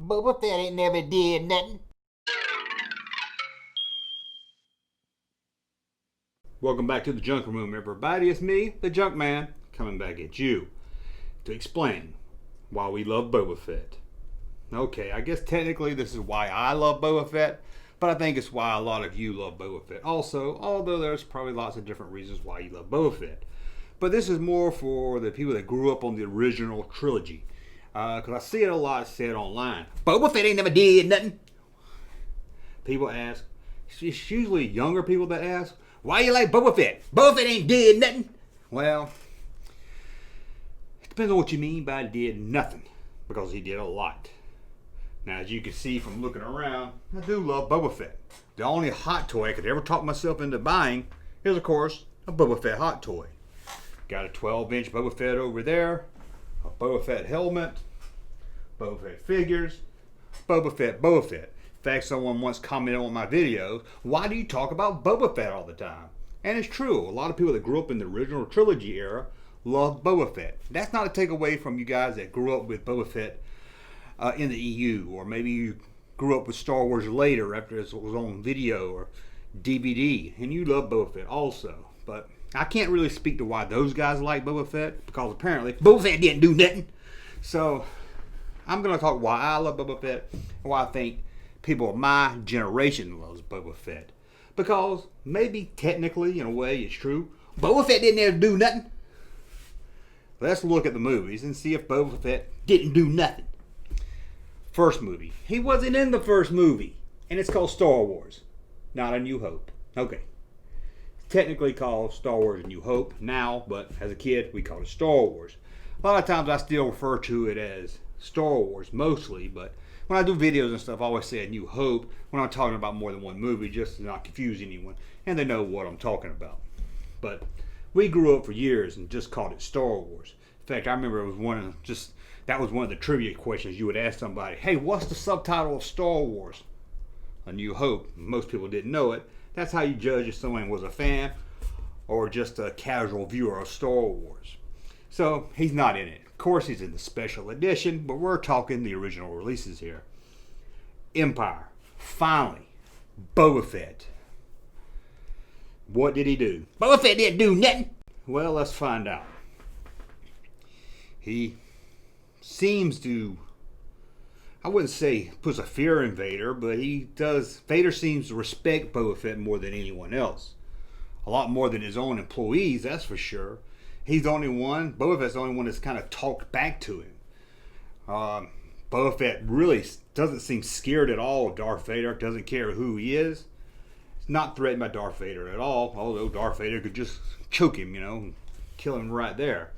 Boba Fett ain't never did nothing. Welcome back to the Junk Room, everybody. It's me, the Junkman, coming back at you to explain why we love Boba Fett. Okay, I guess technically this is why I love Boba Fett, but I think it's why a lot of you love Boba Fett also, although there's probably lots of different reasons why you love Boba Fett. But this is more for the people that grew up on the original trilogy. Because I see it a lot said online. Boba Fett ain't never did nothing. People ask, it's usually younger people that ask, why you like Boba Fett? Boba Fett ain't did nothing. Well, it depends on what you mean by did nothing. Because he did a lot. Now, as you can see from looking around, I do love Boba Fett. The only hot toy I could ever talk myself into buying is, of course, a Boba Fett hot toy. Got a 12-inch Boba Fett over there, a Boba Fett helmet, Boba Fett figures, Boba Fett, Boba Fett. In fact, someone once commented on my videos, why do you talk about Boba Fett all the time? And it's true. A lot of people that grew up in the original trilogy era love Boba Fett. That's not a takeaway from you guys that grew up with Boba Fett in the EU, or maybe you grew up with Star Wars later after it was on video or DVD, and you love Boba Fett also. But I can't really speak to why those guys like Boba Fett, because apparently Boba Fett didn't do nothing. So I'm going to talk why I love Boba Fett and why I think people of my generation loves Boba Fett. Because maybe technically, in a way, it's true. Boba Fett didn't ever do nothing. Let's look at the movies and see if Boba Fett didn't do nothing. First movie. He wasn't in the first movie. And it's called Star Wars. Not A New Hope. Okay. It's technically called Star Wars A New Hope now, but as a kid, we called it Star Wars. A lot of times I still refer to it as Star Wars mostly, but when I do videos and stuff, I always say A New Hope when I'm talking about more than one movie, just to not confuse anyone, and they know what I'm talking about. But we grew up for years and just called it Star Wars. In fact, I remember it was that was one of the trivia questions you would ask somebody. Hey, what's the subtitle of Star Wars? A New Hope. Most people didn't know it. That's how you judge if someone was a fan or just a casual viewer of Star Wars. So he's not in it. Of course, he's in the special edition, but we're talking the original releases here. Empire. Finally, Boba Fett. What did he do? Boba Fett didn't do nothing. Well, let's find out. He seems to, I wouldn't say puts a fear in Vader, but he does. Vader seems to respect Boba Fett more than anyone else. A lot more than his own employees, that's for sure. He's the only one, Boba Fett's the only one that's kind of talked back to him. Boba Fett really doesn't seem scared at all of Darth Vader, doesn't care who he is. He's not threatened by Darth Vader at all, although Darth Vader could just choke him, and kill him right there.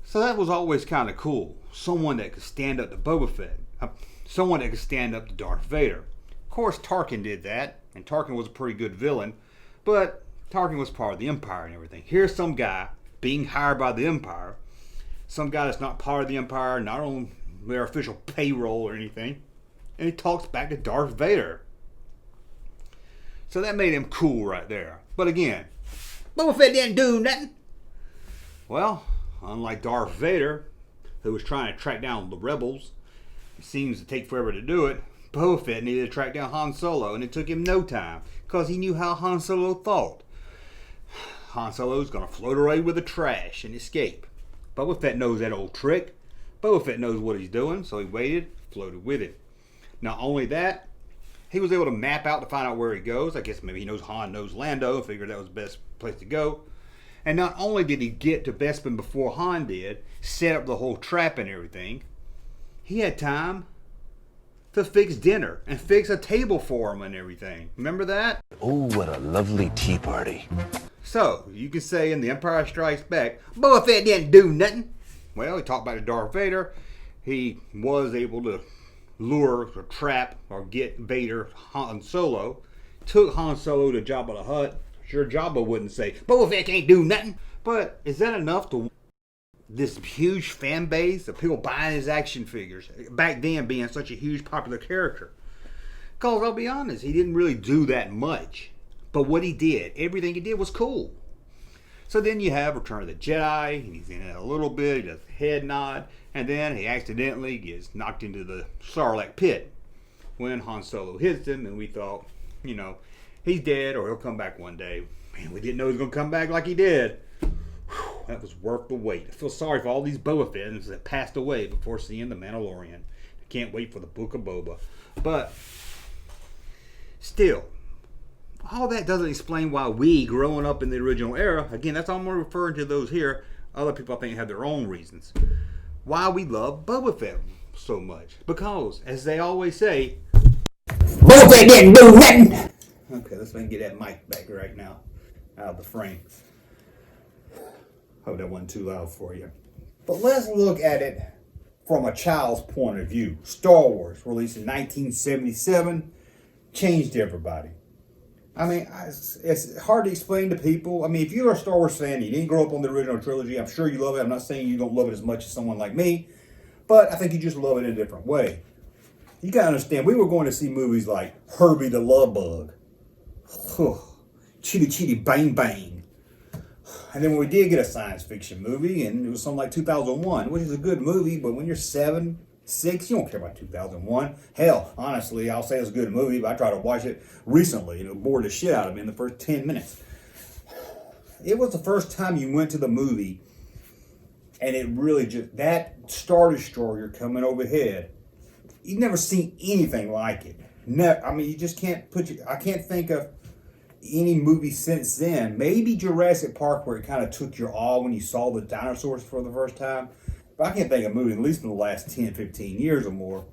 So that was always kind of cool. Someone that could stand up to Boba Fett. Someone that could stand up to Darth Vader. Of course, Tarkin did that, and Tarkin was a pretty good villain, but Tarkin was part of the Empire and everything. Here's some guy being hired by the Empire, some guy that's not part of the Empire, not on their official payroll or anything, and he talks back to Darth Vader. So that made him cool right there. But again, Boba Fett didn't do nothing. Well, unlike Darth Vader, who was trying to track down the rebels, it seems to take forever to do it. Boba Fett needed to track down Han Solo, and it took him no time, because he knew how Han Solo thought. Han Solo's going to float away with the trash and escape. Boba Fett knows that old trick. Boba Fett knows what he's doing, so he waited, floated with it. Not only that, he was able to map out to find out where he goes. I guess maybe he knows Han knows Lando, figured that was the best place to go. And not only did he get to Bespin before Han did, set up the whole trap and everything, he had time to fix dinner and fix a table for him and everything. Remember that? Oh, what a lovely tea party. So, you can say in The Empire Strikes Back, Boba Fett didn't do nothing. Well, he talked about to Darth Vader. He was able to lure or trap or get Vader, Han Solo. Took Han Solo to Jabba the Hutt. Sure, Jabba wouldn't say, Boba Fett can't do nothing. But is that enough to this huge fan base of people buying his action figures? Back then being such a huge popular character. Because I'll be honest, he didn't really do that much. But what he did, everything he did was cool. So then you have Return of the Jedi, and he's in it a little bit, he does a head nod. And then he accidentally gets knocked into the Sarlacc pit when Han Solo hits him, and we thought, he's dead or he'll come back one day. Man, we didn't know he was going to come back like he did. Whew, that was worth the wait. I feel sorry for all these Boba Fett's that passed away before seeing The Mandalorian. I can't wait for the Book of Boba. But still, all that doesn't explain why we, growing up in the original era, again, that's all I'm referring to those here. Other people, I think, have their own reasons. Why we love Boba Fett so much. Because, as they always say, Boba Fett didn't do nothing. Okay, let's get that mic back right now out of the frame. Hope that wasn't too loud for you. But let's look at it from a child's point of view. Star Wars, released in 1977, changed everybody. I mean, it's hard to explain to people. I mean, if you're a Star Wars fan, you didn't grow up on the original trilogy, I'm sure you love it. I'm not saying you don't love it as much as someone like me, but I think you just love it in a different way. You gotta understand, we were going to see movies like Herbie the Love Bug, Chitty Chitty Bang Bang, and then we did get a science fiction movie, and it was something like 2001, which is a good movie, but when you're 7, 6, you don't care about 2001. Hell, honestly, I'll say it's a good movie, but I tried to watch it recently, and it bored the shit out of me in the first 10 minutes. It was the first time you went to the movie, and it really just, that Star Destroyer coming overhead, you've never seen anything like it. I mean, you just can't I can't think of any movie since then. Maybe Jurassic Park, where it kind of took your awe when you saw the dinosaurs for the first time. But I can't think of a movie, at least in the last 10, 15 years or more,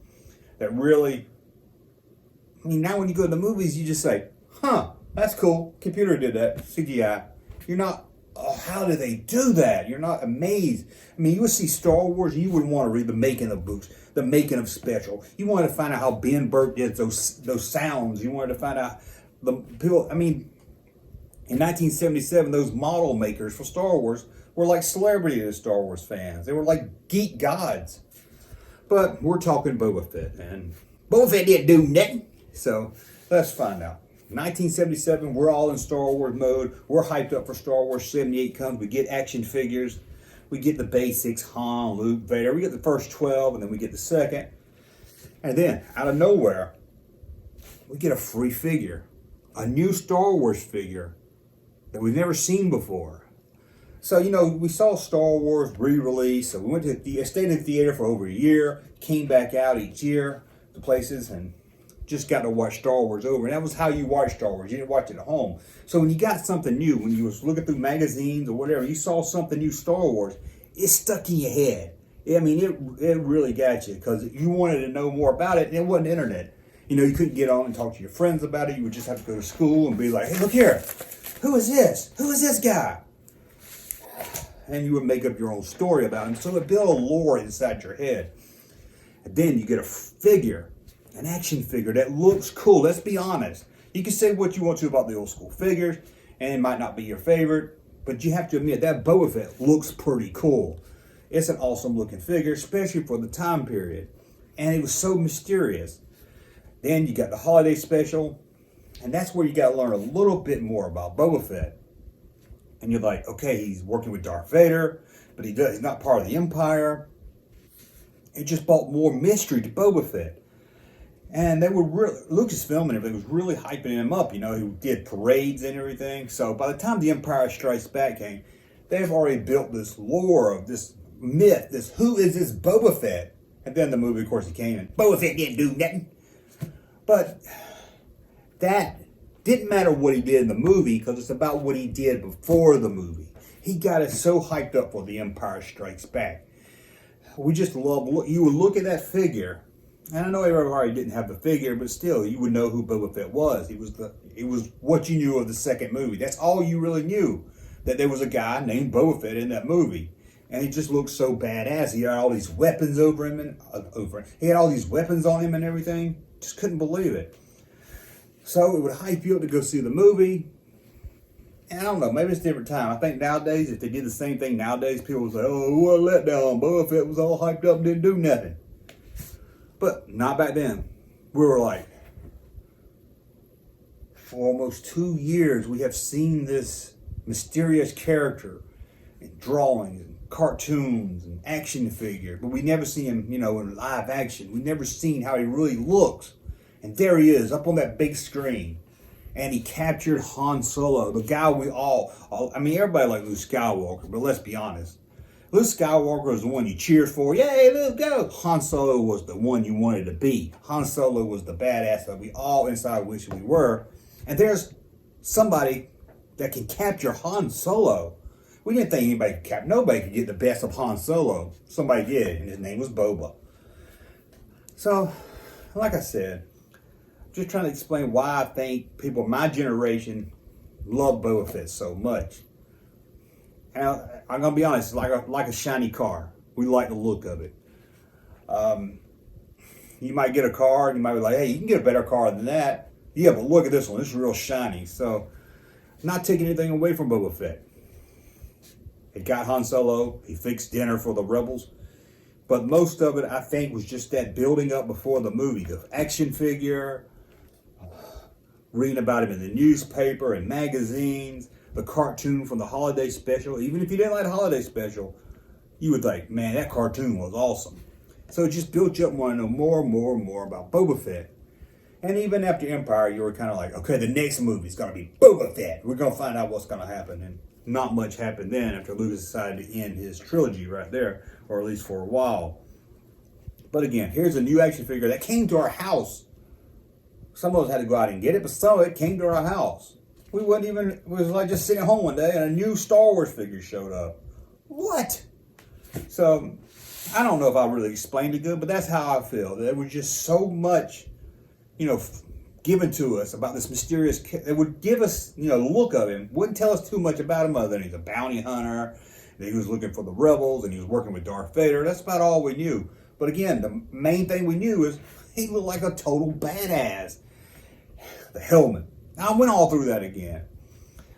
that really, I mean, now when you go to the movies, you just say, that's cool. Computer did that. CGI. You're not, oh, how did they do that? You're not amazed. I mean, you would see Star Wars, and you wouldn't want to read the making of books, the making of special. You wanted to find out how Ben Burtt did those sounds. You wanted to find out the people, I mean, in 1977, those model makers for Star Wars were like celebrities as Star Wars fans. They were like geek gods. But we're talking Boba Fett, and Boba Fett didn't do nothing. So let's find out. 1977, we're all in Star Wars mode. We're hyped up for Star Wars. 78 comes. We get action figures. We get the basics, Han, Luke, Vader. We get the first 12, and then we get the second. And then, out of nowhere, we get a free figure. A new Star Wars figure that we've never seen before. So, we saw Star Wars re-release. So we went to stayed in the theater for over a year, came back out each year to places, and just got to watch Star Wars over. And that was how you watch Star Wars. You didn't watch it at home. So when you got something new, when you was looking through magazines or whatever, you saw something new Star Wars, it stuck in your head. I mean, it really got you because you wanted to know more about it, and it wasn't internet. You couldn't get on and talk to your friends about it. You would just have to go to school and be like, hey, look here. Who is this? Who is this guy? And you would make up your own story about him. So it built a lore inside your head. And then you get a figure, an action figure that looks cool. Let's be honest. You can say what you want to about the old school figures, and it might not be your favorite, but you have to admit that Boba Fett looks pretty cool. It's an awesome looking figure, especially for the time period. And it was so mysterious. Then you got the holiday special, and that's where you got to learn a little bit more about Boba Fett. And you're like, okay, he's working with Darth Vader, but he's not part of the Empire. It just brought more mystery to Boba Fett. And they were Lucasfilm and everything was really hyping him up. He did parades and everything. So by the time The Empire Strikes Back came, they've already built this lore of this myth, who is this Boba Fett? And then the movie, of course, he came and Boba Fett didn't do nothing. But that didn't matter what he did in the movie because it's about what he did before the movie. He got us so hyped up for The Empire Strikes Back. We just love, you would look at that figure, and I know everybody didn't have the figure, but still, you would know who Boba Fett was. It was what you knew of the second movie. That's all you really knew, that there was a guy named Boba Fett in that movie. And he just looked so badass. He had all these weapons over him, he had all these weapons on him and everything. Just couldn't believe it. So it would hype you up to go see the movie. And I don't know, maybe it's a different time. I think nowadays, if they did the same thing nowadays, people would say, oh, what a letdown. Boba Fett was all hyped up and didn't do nothing. But not back then. We were like, for almost 2 years, we have seen this mysterious character in drawings and cartoons and action figures, but we never see him, in live action. We never seen how he really looks. And there he is, up on that big screen. And he captured Han Solo, the guy everybody liked Luke Skywalker, but let's be honest. Luke Skywalker was the one you cheered for. Yay, Luke, go! Han Solo was the one you wanted to be. Han Solo was the badass that we all inside wish we were. And there's somebody that can capture Han Solo. We didn't think anybody could capture. Nobody could get the best of Han Solo. Somebody did, and his name was Boba. So, like I said, just trying to explain why I think people of my generation love Boba Fett so much. And I'm going to be honest, it's like a shiny car. We like the look of it. You might get a car, and you might be like, hey, you can get a better car than that. Yeah, but look at this one. This is real shiny. So, not taking anything away from Boba Fett. He got Han Solo. He fixed dinner for the rebels. But most of it, I think, was just that building up before the movie. The action figure, reading about him in the newspaper and magazines, the cartoon from the holiday special. Even if you didn't like the holiday special, you would think, man, that cartoon was awesome. So it just built you up wanting to know more and more and more about Boba Fett. And even after Empire, you were kind of like, okay, the next movie is going to be Boba Fett. We're going to find out what's going to happen. And not much happened then after Lucas decided to end his trilogy right there, or at least for a while. But again, here's a new action figure that came to our house. Some of us had to go out and get it, but some of it came to our house. We wasn't even, it was like just sitting at home one day and a new Star Wars figure showed up. What? So, I don't know if I really explained it good, but that's how I feel. There was just so much, given to us about this mysterious, it would give us, the look of him. Wouldn't tell us too much about him other than he's a bounty hunter, that he was looking for the rebels, and he was working with Darth Vader. That's about all we knew. But again, the main thing we knew is he looked like a total badass. The helmet. I went all through that again.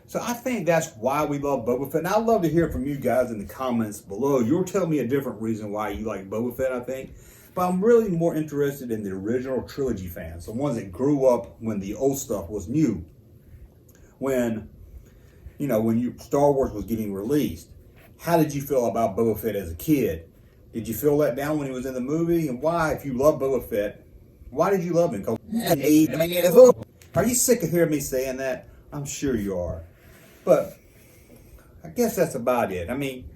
So I think that's why we love Boba Fett. And I'd love to hear from you guys in the comments below. You'll tell me a different reason why you like Boba Fett, I think. But I'm really more interested in the original trilogy fans. The ones that grew up when the old stuff was new. When Star Wars was getting released. How did you feel about Boba Fett as a kid? Did you feel let down when he was in the movie? And why, if you love Boba Fett, why did you love him? Are you sick of hearing me saying that? I'm sure you are. But I guess that's about it. I mean,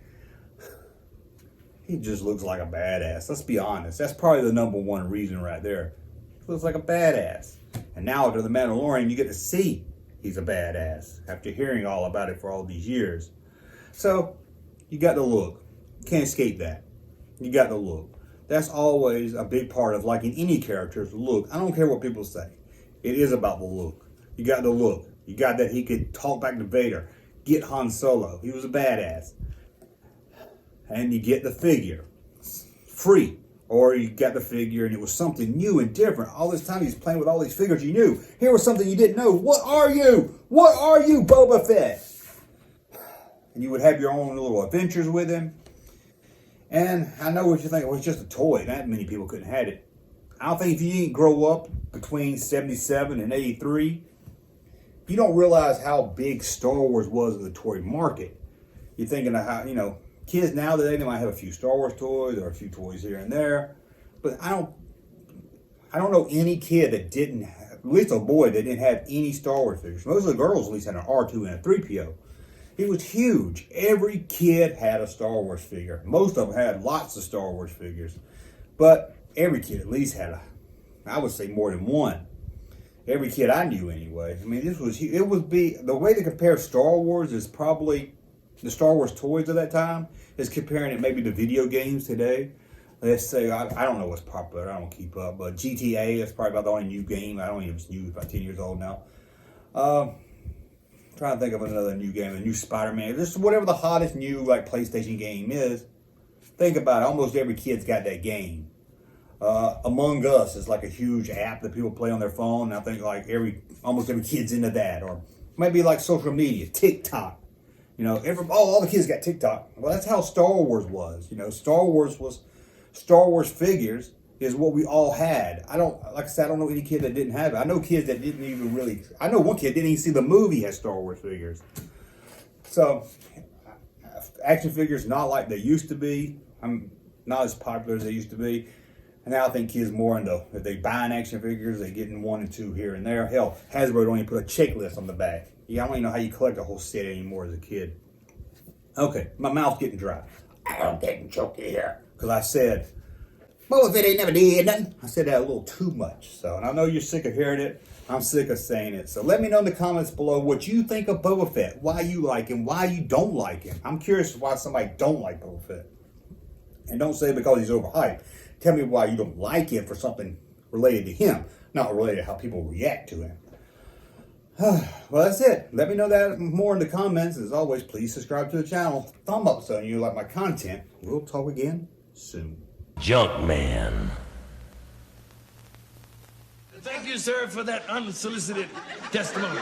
he just looks like a badass. Let's be honest. That's probably the number one reason right there. He looks like a badass. And now after The Mandalorian, you get to see he's a badass after hearing all about it for all these years. So, you got the look. Can't escape that. You got the look. That's always a big part of liking any character's look. I don't care what people say. It is about the look. You got the look. You got that he could talk back to Vader. Get Han Solo. He was a badass. And you get the figure. Free. Or you got the figure and it was something new and different. All this time he's playing with all these figures you knew. Here was something you didn't know. What are you? What are you, Boba Fett? And you would have your own little adventures with him. And I know what you think. Well, it's just a toy. That many people couldn't have it. I don't think if you didn't grow up between 77 and 83, you don't realize how big Star Wars was in the toy market. You're thinking of how, kids nowadays, they might have a few Star Wars toys or a few toys here and there. But I don't know any kid that didn't have, at least a boy that didn't have any Star Wars figures. Most of the girls at least had an R2 and a 3PO. It was huge. Every kid had a Star Wars figure. Most of them had lots of Star Wars figures. But every kid at least had I would say more than one. Every kid I knew anyway. I mean, the way to compare Star Wars is probably the Star Wars toys of that time is comparing it maybe to video games today. Let's say, I don't know what's popular. I don't keep up. But GTA is probably about the only new game. I don't even know. It's about 10 years old now. Trying to think of another new game, a new Spider-Man. Just whatever the hottest new PlayStation game is. Think about it. Almost every kid's got that game. Among Us is like a huge app that people play on their phone. And I think almost every kid's into that. Or maybe like social media, TikTok. All the kids got TikTok. Well, that's how Star Wars was. Star Wars figures is what we all had. I don't know any kid that didn't have it. I know kids that didn't even I know one kid didn't even see the movie had Star Wars figures. So, Action figures not like they used to be. I'm not as popular as they used to be. And now I think kids more into, if they buying action figures, they getting 1 and 2 here and there. Hell, Hasbro don't even put a checklist on the back. Yeah, I don't even know how you collect a whole set anymore as a kid. Okay, my mouth's getting dry. I'm getting choky here. Because I said, Boba Fett ain't never did nothing. I said that a little too much. So, and I know you're sick of hearing it. I'm sick of saying it. So let me know in the comments below what you think of Boba Fett. Why you like him, why you don't like him. I'm curious why somebody don't like Boba Fett. And don't say because he's overhyped. Tell me why you don't like him for something related to him, not related to how people react to him. Well, that's it. Let me know that more in the comments. As always, please subscribe to the channel. Thumb up so you like my content. We'll talk again soon. Junkman. Thank you, sir, for that unsolicited testimony.